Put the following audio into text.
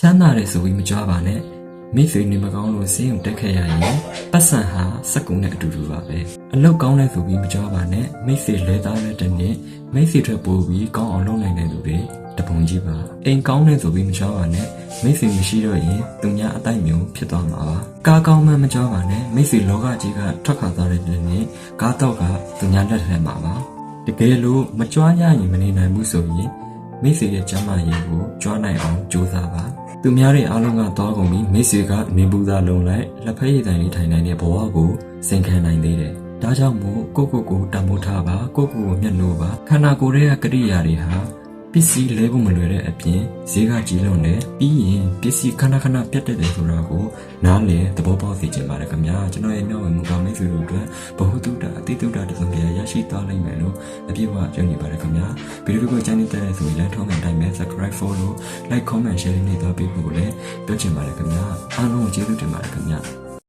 ချမ်းသာတယ်ဆိုပြီးမကြွားပါနဲ့မိတ်ဆွေနေမကောင်းလို့ဆေးရုံတက်ခဲ့ရရင်ပတ်စံဟာစက်ကုံနဲ့အတူတူပါပဲအလောက်ကောင်းတဲ့ဆိုပြီးမကြွားပါနဲ့မိတ်ဆွေလဲသားတဲ့တနေ့မိတ်ဆွေထွက်ပို့ပြီးကောင်းအောင်လုပ်နိုင်တဲ့လူတွေတပုံကြီးပါအိမ်ကောင်းတဲ့ဆိုပြီးမကြွားပါနဲ့မိတ်ဆွေမရှိတော့ရင်သူများအတိုက်မျိုးဖြစ်သွားမှာပါကားကောင်းမှမကြွားပါနဲ့မိတ်ဆွေလောကကြီးကထွက်ခါသွားတဲ့တနေ့ကားတော့ကသူများလက်ထဲမှာပါတကယ်လို့မကြွားရရင်မနေနိုင်ဘူးဆိုရင်မိတ်ဆွေရဲ့ကျမ်းမာရေးကိုကြွားနိုင်အောင်ကြိုးစားပါသူများတွေအားလုံးကတော့ကုန်ပြီးမိတ်ဆွေကနေပူသားလုံးလိုက်လက်ဖက်ရည်တိုင်လေးထိုင်နိုင်တဲ့ဘဝကိုစိန်ခံနိုင်သေးတယ်ဒါကြောင့်မို့ကိုတန်ဖိုးထားပါကိုမျက်နှိုးပါခန္ဓာကိုယ်ရဲ့ကရိယာတွေဟာပစ္စည်းလဲဖို့မလွယ်တဲ့အပြင်ဈေးကကြီးလွန်တယ်ပြီးရင်ပစ္စည်းခဏပြတ်တတ်တယ်ဆိုတာကိုနားလည်သဘောပေါက်စေချင်ပါတယ်ခင်ဗျာကျွန်တော်ရဲ့မျှဝေမှုကောင်းမိတ်ဆွေတို့အတွက်ဘ ഹു တုတ္တအတိတုတ္တတစုံတရာရရှိသွားနိုင်မယ်လို့အပြည့်အဝပြောနေပါတယ်ခင်ဗျာဗီဒီယိုကိုကြိုက်နေတဲ့ဆိုရင်လည်းထောက်ခံတိုင်းမဲ့ subscribe follow like comment share နေတော့ပြီးဖို့လည်းပြောချင်ပါတယ်ခင်ဗျာအားလုံးကိုကျေးဇူးတင်ပါတယ်ခင်ဗျာ